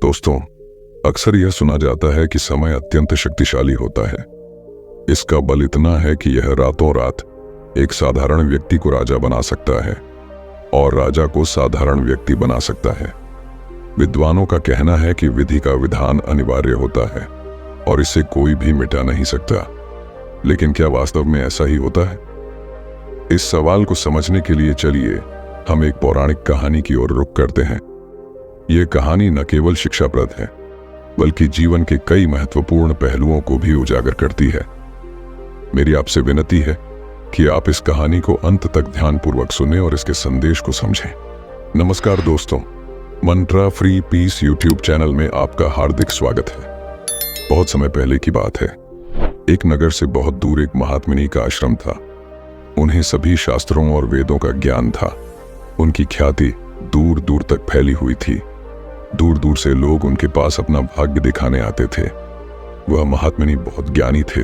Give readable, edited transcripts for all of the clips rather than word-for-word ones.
दोस्तों, अक्सर यह सुना जाता है कि समय अत्यंत शक्तिशाली होता है। इसका बल इतना है कि यह रातों रात एक साधारण व्यक्ति को राजा बना सकता है और राजा को साधारण व्यक्ति बना सकता है। विद्वानों का कहना है कि विधि का विधान अनिवार्य होता है और इसे कोई भी मिटा नहीं सकता। लेकिन क्या वास्तव में ऐसा ही होता है? इस सवाल को समझने के लिए चलिए हम एक पौराणिक कहानी की ओर रुख करते हैं। यह कहानी न केवल शिक्षाप्रद है, बल्कि जीवन के कई महत्वपूर्ण पहलुओं को भी उजागर करती है। मेरी आपसे विनती है कि आप इस कहानी को अंत तक ध्यानपूर्वक सुनें और इसके संदेश को समझें। नमस्कार दोस्तों, मंत्रा फ्री पीस यूट्यूब चैनल में आपका हार्दिक स्वागत है। बहुत समय पहले की बात है। एक नगर से बहुत दूर एक महात्मिनी का आश्रम था। उन्हें सभी शास्त्रों और वेदों का ज्ञान था। उनकी ख्याति दूर दूर तक फैली हुई थी। दूर दूर से लोग उनके पास अपना भाग्य दिखाने आते थे। वह महात्मिनी बहुत ज्ञानी थे।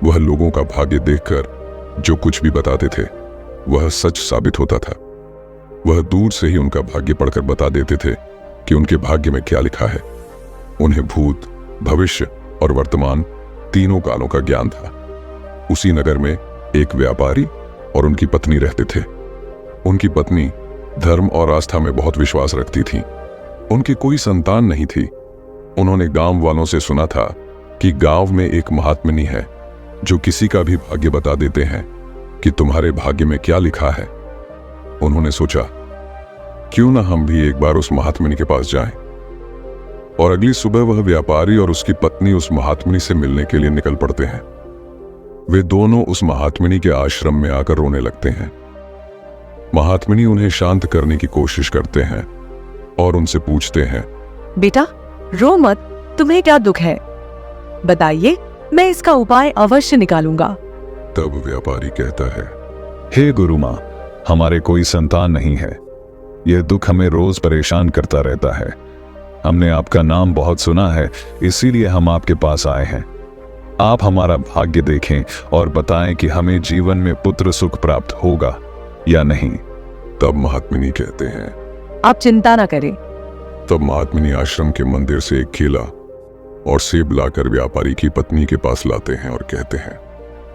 वह लोगों का भाग्य देखकर जो कुछ भी बताते थे वह सच साबित होता था। वह दूर से ही उनका भाग्य पढ़कर बता देते थे कि उनके भाग्य में क्या लिखा है। उन्हें भूत, भविष्य और वर्तमान तीनों कालों का ज्ञान था। उसी नगर में एक व्यापारी और उनकी पत्नी रहते थे। उनकी पत्नी धर्म और आस्था में बहुत विश्वास रखती थी। उनकी कोई संतान नहीं थी। उन्होंने गांव वालों से सुना था कि गांव में एक महात्मिनी है जो किसी का भी भाग्य बता देते हैं कि तुम्हारे भाग्य में क्या लिखा है। उन्होंने सोचा, क्यों ना हम भी एक बार उस महात्मिनी के पास जाएं। और अगली सुबह वह व्यापारी और उसकी पत्नी उस महात्मिनी से मिलने के लिए निकल पड़ते हैं। वे दोनों उस महात्मिनी के आश्रम में आकर रोने लगते हैं। महात्मिनी उन्हें शांत करने की कोशिश करते हैं और उनसे पूछते हैं, बेटा रो मत, तुम्हें क्या दुख है? बताइए, मैं इसका उपाय अवश्य निकालूंगा। तब व्यापारी कहता है, हे गुरु माँ, हमारे कोई संतान नहीं है। यह दुख हमें रोज परेशान करता रहता है। हमने आपका नाम बहुत सुना है, इसीलिए हम आपके पास आए हैं। आप हमारा भाग्य देखें और बताएं कि हमें जीवन में पुत्र सुख प्राप्त होगा या नहीं। तब महात्मिनी कहते हैं, आप चिंता न करें। तब महात्मिनी आश्रम के मंदिर से एक केला और सेब लाकर व्यापारी की पत्नी के पास लाते हैं और कहते हैं,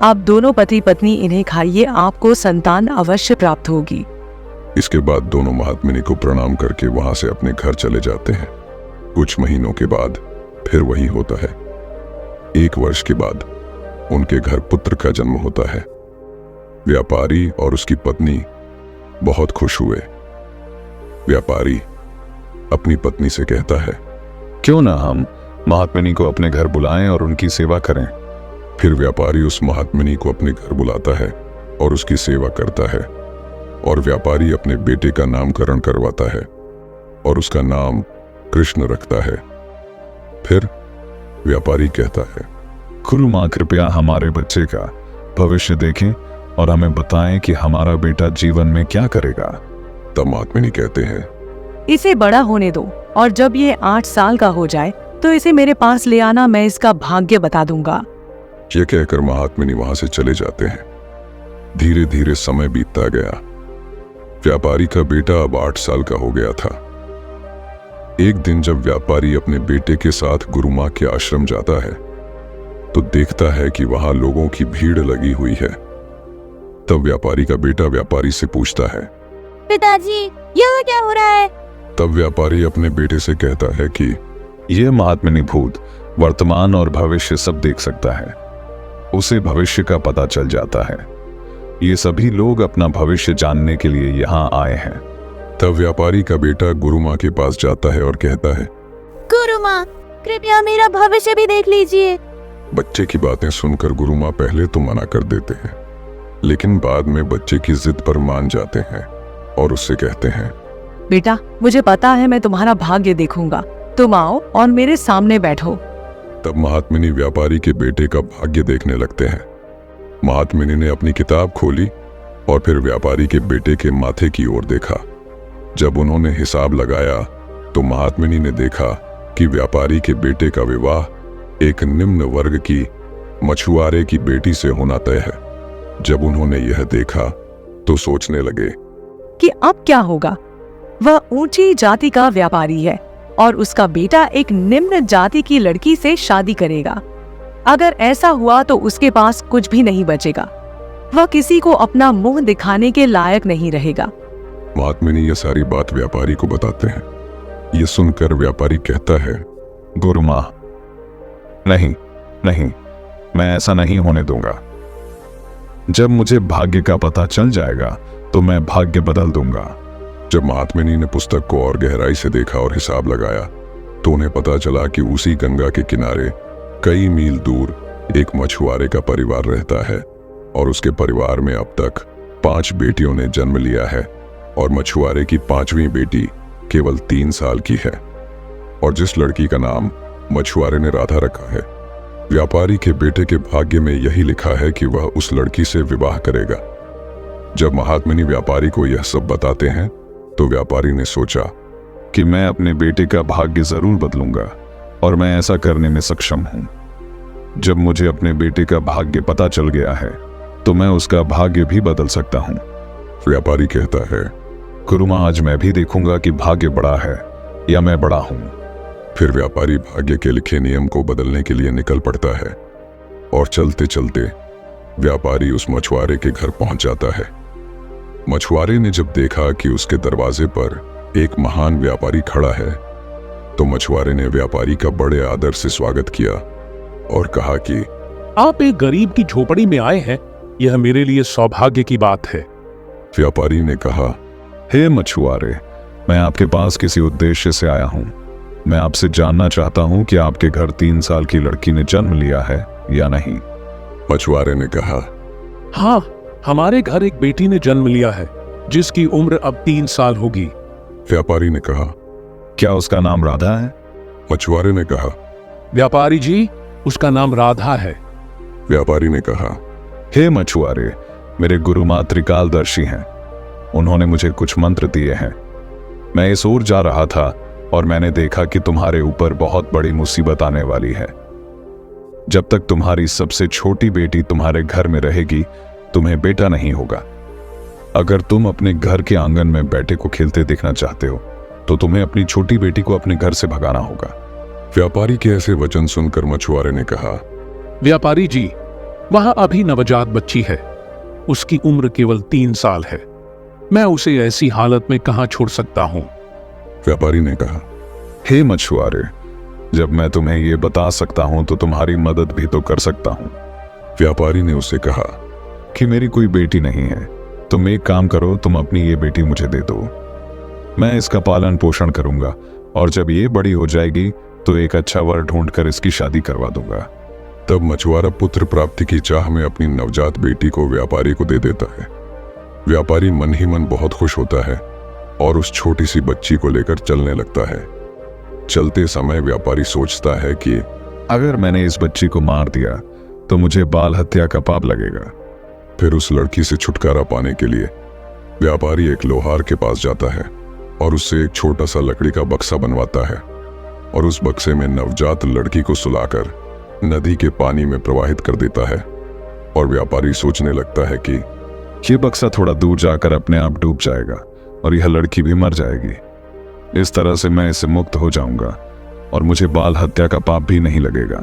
आप दोनों पति पत्नी इन्हें खाइए, आपको संतान अवश्य प्राप्त होगी। इसके बाद दोनों महात्मिनी को प्रणाम करके वहां से अपने घर चले जाते हैं। कुछ महीनों के बाद फिर वही होता है। 1 वर्ष के बाद उनके घर पुत्र का जन्म होता है। व्यापारी और उसकी पत्नी बहुत खुश हुए। व्यापारी अपनी पत्नी से कहता है, क्यों ना हम महात्मिनी को अपने घर बुलाएं और उनकी सेवा करें। फिर व्यापारी उस महात्मिनी को अपने घर बुलाता है और उसकी सेवा करता है। और व्यापारी अपने बेटे का नामकरण करवाता है और उसका नाम कृष्ण रखता है। फिर व्यापारी कहता है, गुरु माँ, कृपया हमारे बच्चे का भविष्य देखें और हमें बताएं कि हमारा बेटा जीवन में क्या करेगा। तब महात्मिनी कहते हैं, इसे बड़ा होने दो और जब ये 8 साल का हो जाए तो इसे मेरे पास ले आना, मैं इसका भाग्य बता दूंगा। यह कहकर महात्मिनी वहां से चले जाते हैं। धीरे धीरे समय बीतता गया। व्यापारी का बेटा अब 8 साल का हो गया था। एक दिन जब व्यापारी अपने बेटे के साथ गुरु माँ के आश्रम जाता है तो देखता है कि वहां लोगों की भीड़ लगी हुई है। तब व्यापारी का बेटा व्यापारी से पूछता है, पिताजी, यहाँ क्या हो रहा है? तब व्यापारी अपने बेटे से कहता है कि यह महात्मिनी भूत, वर्तमान और भविष्य सब देख सकता है। उसे भविष्य का पता चल जाता है। ये सभी लोग अपना भविष्य जानने के लिए यहाँ आए हैं। तब व्यापारी का बेटा गुरु माँ के पास जाता है और कहता है, गुरु माँ, कृपया मेरा भविष्य भी देख लीजिए। बच्चे की बातें सुनकर गुरु माँ पहले तो मना कर देते हैं, लेकिन बाद में बच्चे की जिद पर मान जाते हैं और उससे कहते हैं, बेटा मुझे पता है, मैं तुम्हारा भाग्य देखूंगा। तुम आओ और मेरे सामने बैठो। तब महात्मिनी व्यापारी के बेटे का भाग्य देखने लगते हैं। महात्मिनी ने अपनी किताब खोली और फिर व्यापारी के बेटे के माथे की ओर देखा। जब उन्होंने हिसाब लगाया तो महात्मिनी ने देखा कि व्यापारी के बेटे का विवाह एक निम्न वर्ग की मछुआरे की बेटी से होना तय है। जब उन्होंने यह देखा तो सोचने लगे कि अब क्या होगा। वह ऊंची जाति का व्यापारी है और उसका बेटा एक निम्न जाति की लड़की से शादी करेगा। अगर ऐसा हुआ तो उसके पास कुछ भी नहीं बचेगा। वह किसी को अपना मुंह दिखाने के लायक नहीं रहेगा। महात्मिनी यह सारी बात व्यापारी को बताते हैं। यह सुनकर व्यापारी कहता है, गुरु माँ, नहीं नहीं, मैं ऐसा नहीं होने दूंगा। जब मुझे भाग्य का पता चल जाएगा तो मैं भाग्य बदल दूंगा। जब महात्मिनी ने पुस्तक को और गहराई से देखा और हिसाब लगाया तो उन्हें पता चला कि उसी गंगा के किनारे कई मील दूर एक मछुआरे का परिवार रहता है और उसके परिवार में अब तक 5 बेटियों ने जन्म लिया है और मछुआरे की 5वीं बेटी केवल 3 साल की है और जिस लड़की का नाम मछुआरे ने राधा रखा है, व्यापारी के बेटे के भाग्य में यही लिखा है कि वह उस लड़की से विवाह करेगा। जब महात्मिनी व्यापारी को यह सब बताते हैं तो व्यापारी ने सोचा कि मैं अपने बेटे का भाग्य जरूर बदलूंगा और मैं ऐसा करने में सक्षम हूं। जब मुझे अपने बेटे का भाग्य पता चल गया है तो मैं उसका भाग्य भी बदल सकता हूं। व्यापारी कहता है, गुरु माँ, आज मैं भी देखूंगा कि भाग्य बड़ा है या मैं बड़ा हूं। फिर व्यापारी भाग्य के लिखे नियम को बदलने के लिए निकल पड़ता है और चलते चलते व्यापारी उस मछुआरे के घर पहुंच जाता है। मछुआरे ने जब देखा कि उसके दरवाजे पर एक महान व्यापारी खड़ा है तो मछुआरे ने व्यापारी का बड़े आदर से स्वागत किया और कहा कि आप एक गरीब की झोपड़ी में आए हैं, यह मेरे लिए सौभाग्य की बात है। व्यापारी ने कहा, हे मछुआरे, मैं आपके पास किसी उद्देश्य से आया हूं। मैं आपसे जानना चाहता हूं कि आपके घर 3 साल की लड़की ने जन्म लिया है या नहीं। मछुआरे ने कहा, हाँ, हमारे घर एक बेटी ने जन्म लिया है जिसकी उम्र अब 3 साल होगी। व्यापारी ने कहा, क्या उसका नाम राधा है? मछुआरे ने कहा, व्यापारी जी, उसका नाम राधा है। व्यापारी ने कहा, हे मछुआरे, मेरे गुरु माँ त्रिकालदर्शी हैं। उन्होंने मुझे कुछ मंत्र दिए हैं। मैं इस ओर जा रहा था और मैंने देखा कि तुम्हारे ऊपर बहुत बड़ी मुसीबत आने वाली है। जब तक तुम्हारी सबसे छोटी बेटी तुम्हारे घर में रहेगी तुम्हें बेटा नहीं होगा। अगर तुम अपने घर के आंगन में बेटे को खेलते देखना चाहते हो तो तुम्हें अपनी छोटी बेटी को अपने घर से भगाना होगा। व्यापारी के ऐसे वचन सुनकर मछुआरे ने कहा, व्यापारी जी, वहां अभी नवजात बच्ची है, उसकी उम्र केवल 3 साल है। मैं उसे ऐसी हालत में कहां छोड़ सकता हूं? व्यापारी ने कहा, हे मछुआरे, जब मैं तुम्हें यह बता सकता हूं तो तुम्हारी मदद भी तो कर सकता हूं। व्यापारी ने उसे कहा कि मेरी कोई बेटी नहीं है, तुम एक काम करो, तुम अपनी ये बेटी मुझे दे दो। मैं इसका पालन पोषण करूंगा और जब ये बड़ी हो जाएगी तो एक अच्छा वर ढूंढकर इसकी शादी करवा दूंगा। तब मछुआरा पुत्र प्राप्ति की चाह में अपनी नवजात बेटी को व्यापारी को दे देता है। व्यापारी मन ही मन बहुत खुश होता है और उस छोटी सी बच्ची को लेकर चलने लगता है। चलते समय व्यापारी सोचता है कि अगर मैंने इस बच्ची को मार दिया तो मुझे बाल हत्या का पाप लगेगा। फिर उस लड़की से छुटकारा पाने के लिए व्यापारी एक लोहार के पास जाता है और उससे एक छोटा सा लकड़ी का बक्सा बनवाता है और उस बक्से में नवजात लड़की को सुलाकर नदी के पानी में प्रवाहित कर देता है। और व्यापारी सोचने लगता है कि ये बक्सा थोड़ा दूर जाकर अपने आप डूब जाएगा और यह लड़की भी मर जाएगी। इस तरह से मैं इससे मुक्त हो जाऊंगा और मुझे बाल हत्या का पाप भी नहीं लगेगा।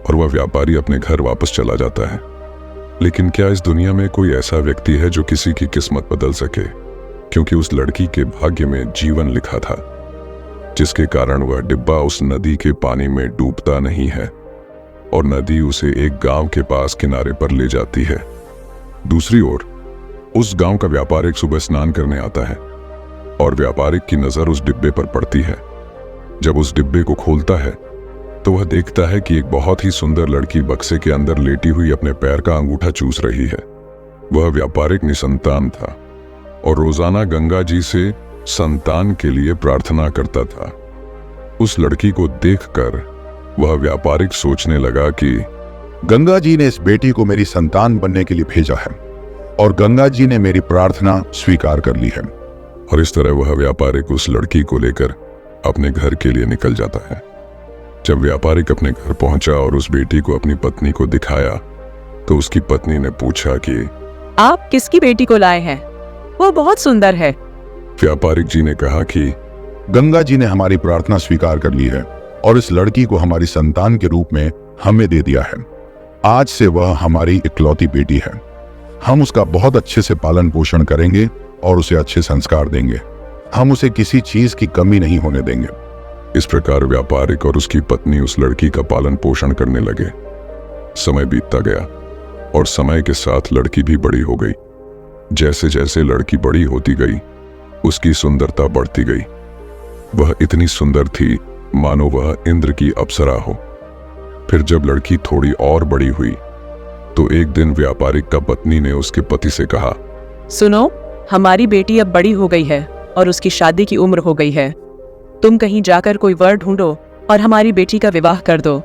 और वह व्यापारी अपने घर वापस चला जाता है। लेकिन क्या इस दुनिया में कोई ऐसा व्यक्ति है जो किसी की किस्मत बदल सके? क्योंकि उस लड़की के भाग्य में जीवन लिखा था, जिसके कारण वह डिब्बा उस नदी के पानी में डूबता नहीं है और नदी उसे एक गांव के पास किनारे पर ले जाती है। दूसरी ओर उस गांव का व्यापारिक सुबह स्नान करने आता है और व्यापारिक की नजर उस डिब्बे पर पड़ती है। जब उस डिब्बे को खोलता है तो वह देखता है कि एक बहुत ही सुंदर लड़की बक्से के अंदर लेटी हुई अपने पैर का अंगूठा चूस रही है। वह व्यापारिक निसंतान था और रोजाना गंगा जी से संतान के लिए प्रार्थना करता था। उस लड़की को देखकर वह व्यापारिक सोचने लगा कि गंगा जी ने इस बेटी को मेरी संतान बनने के लिए भेजा है और गंगा जी ने मेरी प्रार्थना स्वीकार कर ली है। और इस तरह वह व्यापारिक उस लड़की को लेकर अपने घर के लिए निकल जाता है। जब व्यापारिक अपने घर पहुंचा और उस बेटी को अपनी पत्नी को दिखाया तो उसकी पत्नी ने पूछा कि आप किसकी बेटी को लाए हैं? वो बहुत सुंदर है। व्यापारिक जी ने कहा कि गंगा जी ने हमारी प्रार्थना स्वीकार कर ली है और इस लड़की को हमारी संतान के रूप में हमें दे दिया है। आज से वह हमारी इकलौती बेटी है। हम उसका बहुत अच्छे से पालन पोषण करेंगे और उसे अच्छे संस्कार देंगे। हम उसे किसी चीज की कमी नहीं होने देंगे। इस प्रकार व्यापारिक और उसकी पत्नी उस लड़की का पालन पोषण करने लगे। समय बीतता गया और समय के साथ लड़की भी बड़ी हो गई। जैसे जैसे लड़की बड़ी होती गई, उसकी सुंदरता बढ़ती गई। वह इतनी सुंदर थी मानो वह इंद्र की अप्सरा हो। फिर जब लड़की थोड़ी और बड़ी हुई तो एक दिन व्यापारिक का पत्नी ने उसके पति से कहा, सुनो, हमारी बेटी अब बड़ी हो गई है और उसकी शादी की उम्र हो गई है। तुम कहीं जाकर कोई वर ढूंढो और हमारी बेटी का विवाह कर दो।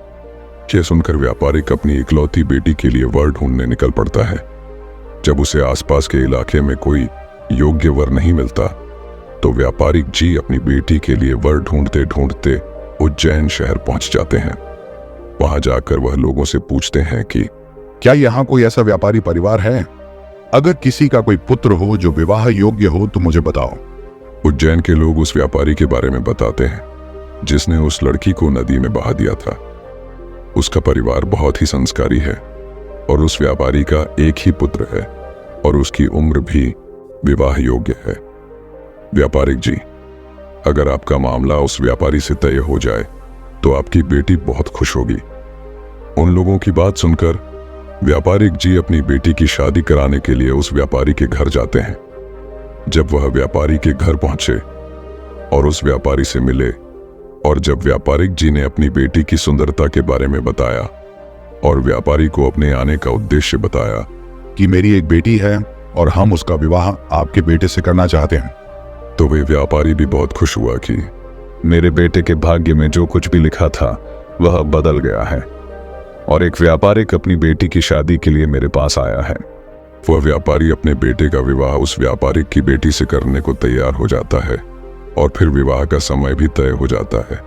यह सुनकर व्यापारिक अपनी इकलौती बेटी के लिए वर ढूंढने निकल पड़ता है। जब उसे आसपास के इलाके में कोई योग्य वर नहीं मिलता तो व्यापारिक जी अपनी बेटी के लिए वर ढूंढते ढूंढते उज्जैन शहर पहुंच जाते हैं। वहां जाकर वह लोगों से पूछते हैं कि क्या यहाँ कोई ऐसा व्यापारी परिवार है? अगर किसी का कोई पुत्र हो जो विवाह योग्य हो तो मुझे बताओ। उज्जैन के लोग उस व्यापारी के बारे में बताते हैं जिसने उस लड़की को नदी में बहा दिया था। उसका परिवार बहुत ही संस्कारी है और उस व्यापारी का एक ही पुत्र है और उसकी उम्र भी विवाह योग्य है। व्यापारिक जी, अगर आपका मामला उस व्यापारी से तय हो जाए तो आपकी बेटी बहुत खुश होगी। उन लोगों की बात सुनकर व्यापारिक जी अपनी बेटी की शादी कराने के लिए उस व्यापारी के घर जाते हैं। जब वह व्यापारी के घर पहुंचे और उस व्यापारी से मिले और जब व्यापारिक जी ने अपनी बेटी की सुंदरता के बारे में बताया और व्यापारी को अपने आने का उद्देश्य बताया कि मेरी एक बेटी है और हम उसका विवाह आपके बेटे से करना चाहते हैं, तो वे व्यापारी भी बहुत खुश हुआ कि मेरे बेटे के भाग्य में जो कुछ भी लिखा था वह बदल गया है और एक व्यापारिक अपनी बेटी की शादी के लिए मेरे पास आया है। वह व्यापारी अपने बेटे का विवाह उस व्यापारिक की बेटी से करने को तैयार हो जाता है और फिर विवाह का समय भी तय हो जाता है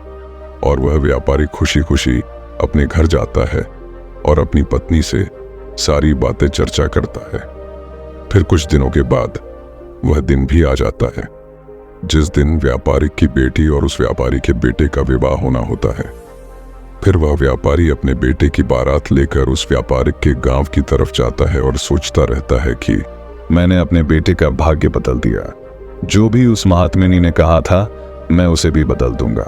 और वह व्यापारी खुशी खुशी अपने घर जाता है और अपनी पत्नी से सारी बातें चर्चा करता है। फिर कुछ दिनों के बाद वह दिन भी आ जाता है जिस दिन व्यापारिक की बेटी और उस व्यापारी के बेटे का विवाह होना होता है। फिर वह व्यापारी अपने बेटे की बारात लेकर उस व्यापारिक के गांव की तरफ जाता है और सोचता रहता है कि मैंने अपने बेटे का भाग्य बदल दिया। जो भी उस महात्मिनी ने कहा था मैं उसे भी बदल दूंगा।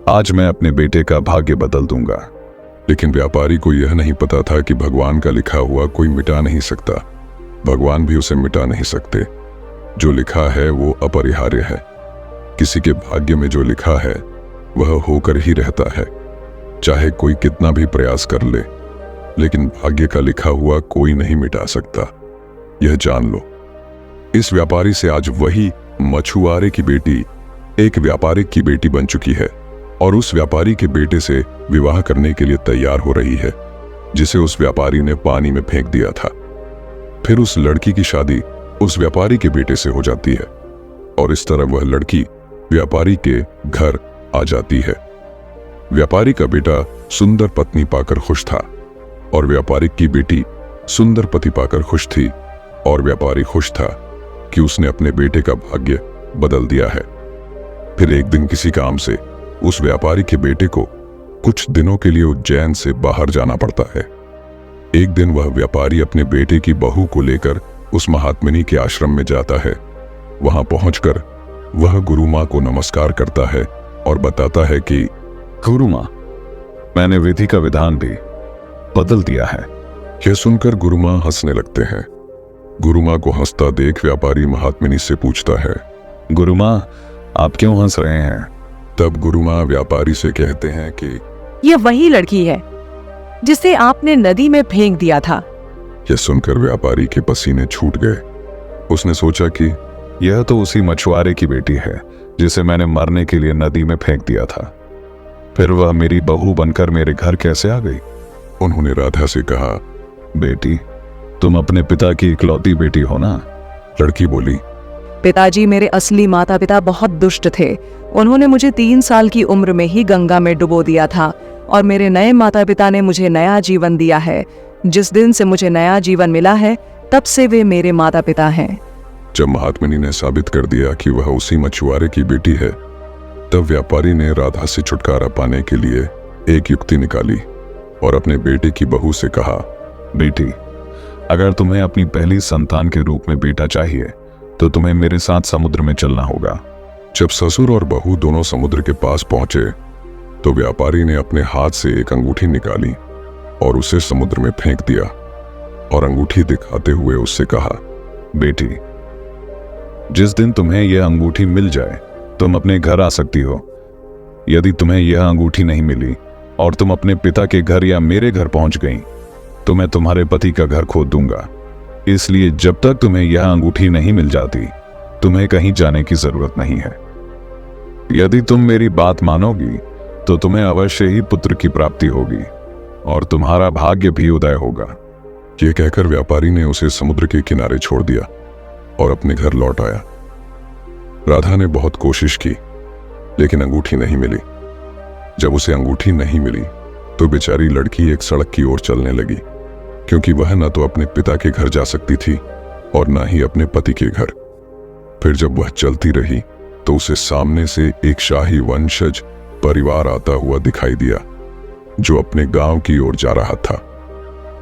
आज मैं अपने बेटे का भाग्य बदल दूंगा। लेकिन व्यापारी को यह नहीं पता था कि भगवान का लिखा हुआ कोई मिटा नहीं सकता। भगवान भी उसे मिटा नहीं सकते। जो लिखा है वो अपरिहार्य है। किसी के भाग्य में जो लिखा है वह होकर ही रहता है, चाहे कोई कितना भी प्रयास कर ले। लेकिन भाग्य का लिखा हुआ कोई नहीं मिटा सकता, यह जान लो। इस व्यापारी से आज वही मछुआरे की बेटी एक व्यापारिक की बेटी बन चुकी है और उस व्यापारी के बेटे से विवाह करने के लिए तैयार हो रही है जिसे उस व्यापारी ने पानी में फेंक दिया था। फिर उस लड़की की शादी उस व्यापारी के बेटे से हो जाती है और इस तरह वह लड़की व्यापारी के घर आ जाती है। व्यापारी का बेटा सुंदर पत्नी पाकर खुश था और व्यापारिक की बेटी सुंदर पति पाकर खुश थी और व्यापारी खुश था कि उसने अपने बेटे का भाग्य बदल दिया है। फिर एक दिन किसी काम से उस व्यापारी के बेटे को कुछ दिनों के लिए उज्जैन से बाहर जाना पड़ता है। एक दिन वह व्यापारी अपने बेटे की बहू को लेकर उस महात्मिनी के आश्रम में जाता है। वहां पहुंचकर वह गुरु मां को नमस्कार करता है और बताता है कि गुरु मां, मैंने विधि का विधान भी बदल दिया है। यह सुनकर गुरु मां हंसने लगते हैं। गुरु मां को हंसता देख व्यापारी महात्मिनी से पूछता है, गुरु मां, आप क्यों हंस रहे हैं? तब गुरु मां व्यापारी से कहते हैं कि यह वही लड़की है जिसे आपने नदी में फेंक दिया था। यह सुनकर व्यापारी के पसीने छूट गए। उसने सोचा कि यह तो उसी मछुआरे की बेटी है जिसे मैंने मरने के लिए नदी में फेंक दिया था। फिर वह मेरी बहू बनकर मेरे घर कैसे आ गई? उन्होंने राधा से कहा, बेटी, तुम अपने पिता की इकलौती बेटी हो ना? लड़की बोली, पिताजी, मेरे असली माता पिता बहुत दुष्ट थे। उन्होंने मुझे 3 साल की उम्र में ही गंगा में डुबो दिया था और मेरे नए माता पिता ने मुझे नया जीवन दिया है। जिस दिन से मुझे नया जीवन मिला है तब से वे मेरे माता पिता हैं। जब महात्मिनी ने साबित कर दिया कि वह उसी मछुआरे की बेटी है तब व्यापारी ने राधा से छुटकारा पाने के लिए एक युक्ति निकाली और अपने बेटे की बहू से कहा, बेटी, अगर तुम्हें अपनी पहली संतान के रूप में बेटा चाहिए तो तुम्हें मेरे साथ समुद्र में चलना होगा। जब ससुर और बहू दोनों समुद्र के पास पहुंचे तो व्यापारी ने अपने हाथ से एक अंगूठी निकाली और उसे समुद्र में फेंक दिया और अंगूठी दिखाते हुए उससे कहा, बेटी, जिस दिन तुम्हें यह अंगूठी मिल जाए तुम अपने घर आ सकती हो। यदि तुम्हें यह अंगूठी नहीं मिली और तुम अपने पिता के घर या मेरे घर पहुंच गई तो मैं तुम्हारे पति का घर खोद दूंगा। इसलिए जब तक तुम्हें यह अंगूठी नहीं मिल जाती तुम्हें कहीं जाने की जरूरत नहीं है। यदि तुम मेरी बात मानोगी तो तुम्हें अवश्य ही पुत्र की प्राप्ति होगी और तुम्हारा भाग्य भी उदय होगा। ये कहकर व्यापारी ने उसे समुद्र के किनारे छोड़ दिया और अपने घर लौट आया। राधा ने बहुत कोशिश की लेकिन अंगूठी नहीं मिली। जब उसे अंगूठी नहीं मिली तो बेचारी लड़की एक सड़क की ओर चलने लगी, क्योंकि वह न तो अपने पिता के घर जा सकती थी और न ही अपने पति के घर। फिर जब वह चलती रही तो उसे सामने से एक शाही वंशज परिवार आता हुआ दिखाई दिया जो अपने गांव की ओर जा रहा था।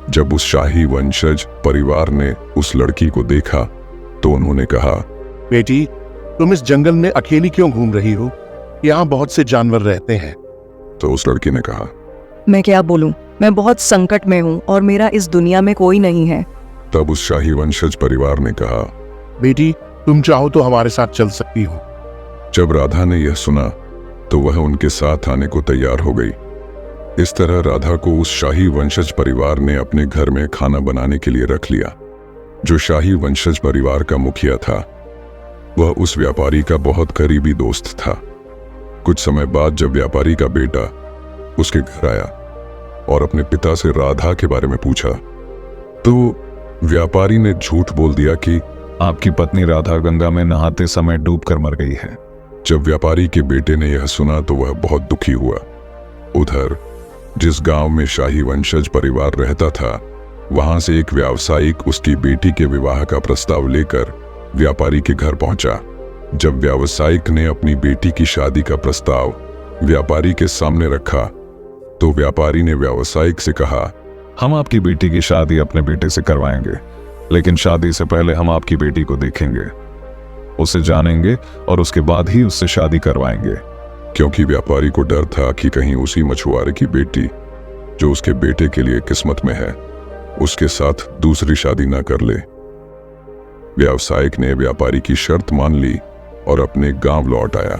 जब उस शाही वंशज परिवार ने उस लड़की को देखा तो उन्होंने कहा, बेटी, तुम इस जंगल में अकेली क्यों घूम रही हो? यहाँ बहुत से जानवर रहते हैं। तो उस लड़की ने कहा, मैं क्या बोलूं, मैं बहुत संकट में हूँ और मेरा इस दुनिया में कोई नहीं है। तब उस शाही वंशज परिवार ने कहा, बेटी, तुम चाहो तो हमारे साथ चल सकती हो। जब राधा ने यह सुना तो वह उनके साथ आने को तैयार हो गई। इस तरह राधा को उस शाही वंशज परिवार ने अपने घर में खाना बनाने के लिए रख लिया। जो शाही वंशज परिवार का मुखिया था वह उस व्यापारी का बहुत करीबी दोस्त था। कुछ समय बाद जब व्यापारी का बेटा उसके घर आया और अपने पिता से राधा के बारे में पूछा तो व्यापारी ने झूठ बोल दिया कि आपकी पत्नी राधा गंगा में नहाते समय डूबकर मर गई है। जब व्यापारी के बेटे ने यह सुना तो वह बहुत दुखी हुआ। उधर जिस गांव में शाही वंशज परिवार रहता था वहां से एक व्यावसायिक उसकी बेटी के विवाह का प्रस्ताव लेकर व्यापारी के घर पहुंचा। जब व्यावसायिक ने अपनी बेटी की शादी का प्रस्ताव व्यापारी के सामने रखा तो व्यापारी ने व्यावसायिक से कहा, हम आपकी बेटी की शादी अपने बेटे से करवाएंगे, लेकिन शादी से पहले हम आपकी बेटी को देखेंगे, उसे जानेंगे और उसके बाद ही उससे शादी करवाएंगे। क्योंकि व्यापारी को डर था कि कहीं उसी मछुआरे की बेटी जो उसके बेटे के लिए किस्मत में है उसके साथ दूसरी शादी ना कर ले। व्यावसायिक ने व्यापारी की शर्त मान ली और अपने गांव लौट आया।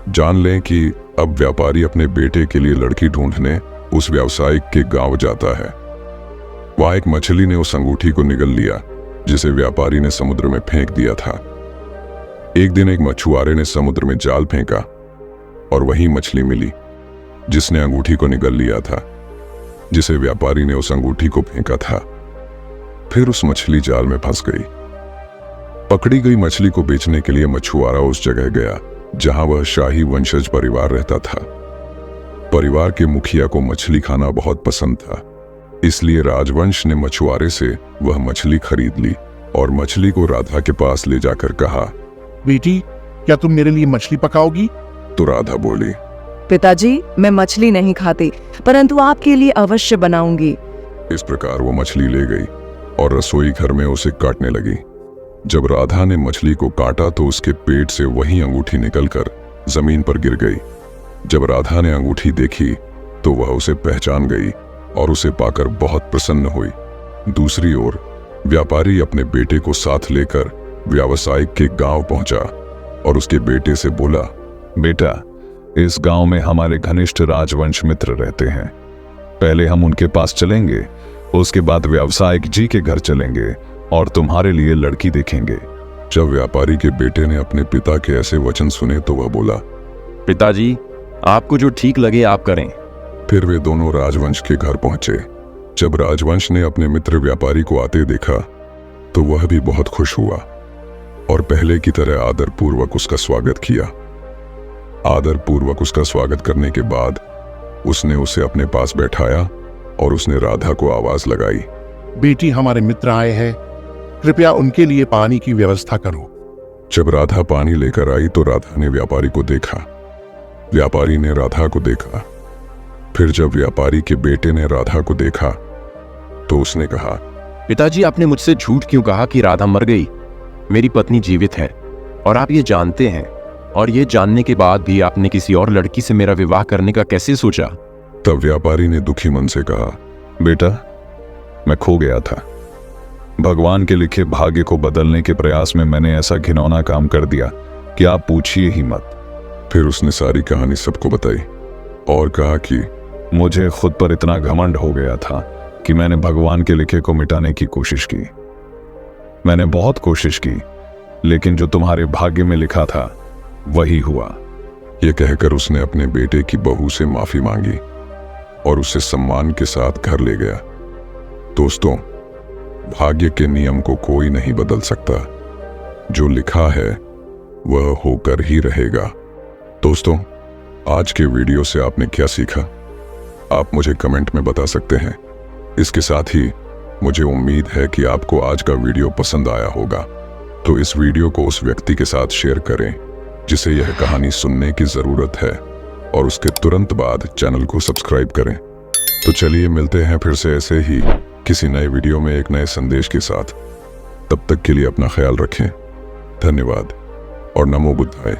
जान लें कि अब व्यापारी अपने बेटे के लिए लड़की ढूंढने उस व्यावसायिक के गांव जाता है। वहां एक मछली ने उस अंगूठी को निगल लिया जिसे व्यापारी ने समुद्र में फेंक दिया था। एक दिन एक मछुआरे ने समुद्र में जाल फेंका और वही मछली मिली जिसने अंगूठी को निगल लिया था, जिसे व्यापारी ने उस अंगूठी को फेंका था। फिर उस मछली जाल में फंस गई। पकड़ी गई मछली को बेचने के लिए मछुआरा उस जगह गया जहां वह शाही वंशज परिवार रहता था। परिवार के मुखिया को मछली खाना बहुत पसंद था, इसलिए राजवंश ने मछुआरे से वह मछली खरीद ली और मछली को राधा के पास ले जाकर कहा, बेटी, क्या तुम मेरे लिए मछली पकाओगी? तो राधा बोली, पिताजी, मैं मछली नहीं खाती, परंतु आपके लिए अवश्य बनाऊंगी। इस प्रकार वो मछली ले गई और रसोई घर में उसे काटने लगी। जब राधा ने मछली को काटा तो उसके पेट से वही अंगूठी निकलकर जमीन पर गिर गई। जब राधा ने अंगूठी देखी तो वह उसे पहचान गई और उसे पाकर बहुत प्रसन्न हुई। दूसरी ओर व्यापारी अपने बेटे को साथ लेकर व्यावसायिक के गांव पहुंचा और उसके बेटे से बोला, बेटा, इस गांव में हमारे घनिष्ठ राजवंश मित्र रहते हैं। पहले हम उनके पास चलेंगे, उसके बाद व्यावसायिक जी के घर चलेंगे और तुम्हारे लिए लड़की देखेंगे। जब व्यापारी के बेटे ने अपने पिता के ऐसे वचन सुने तो वह बोला, पिताजी, आपको जो ठीक लगे आप करें। फिर वे दोनों राजवंश के घर पहुंचे। जब राजवंश ने अपने मित्र व्यापारी को आते देखा तो वह भी बहुत खुश हुआ और पहले की तरह आदर पूर्वक उसका स्वागत किया। आदर पूर्वक उसका स्वागत करने के बाद उसने उसे अपने पास बैठाया और उसने राधा को आवाज लगाई, बेटी, हमारे मित्र आए हैं, कृपया उनके लिए पानी की व्यवस्था करो। जब राधा पानी लेकर आई तो राधा ने व्यापारी को देखा व्यापारी ने राधा को देखा। फिर जब व्यापारी के बेटे ने राधा को देखा तो उसने कहा, पिताजी, आपने मुझसे झूठ क्यों कहा कि राधा मर गई? मेरी पत्नी जीवित है और आप ये जानते हैं, और ये जानने के बाद भी आपने किसी और लड़की से मेरा विवाह करने का कैसे सोचा? तब व्यापारी ने दुखी मन से कहा, बेटा, मैं खो गया था। भगवान के लिखे भाग्य को बदलने के प्रयास में मैंने ऐसा घिनौना काम कर दिया कि आप पूछिए ही मत। फिर उसने सारी कहानी सबको बताई और कहा कि मुझे खुद पर इतना घमंड हो गया था कि मैंने भगवान के लिखे को मिटाने की कोशिश की। मैंने बहुत कोशिश की, लेकिन जो तुम्हारे भाग्य में लिखा था वही हुआ। यह कहकर उसने अपने बेटे की बहू से माफी मांगी और उसे सम्मान के साथ घर ले गया। दोस्तों, भाग्य के नियम को कोई नहीं बदल सकता। जो लिखा है वह होकर ही रहेगा। दोस्तों, आज के वीडियो से आपने क्या सीखा, आप मुझे कमेंट में बता सकते हैं। इसके साथ ही मुझे उम्मीद है कि आपको आज का वीडियो पसंद आया होगा, तो इस वीडियो को उस व्यक्ति के साथ शेयर करें जिसे यह कहानी सुनने की जरूरत है, और उसके तुरंत बाद चैनल को सब्सक्राइब करें। तो चलिए मिलते हैं फिर से ऐसे ही किसी नए वीडियो में एक नए संदेश के साथ। तब तक के लिए अपना ख्याल रखें। धन्यवाद और नमो बुद्धाय।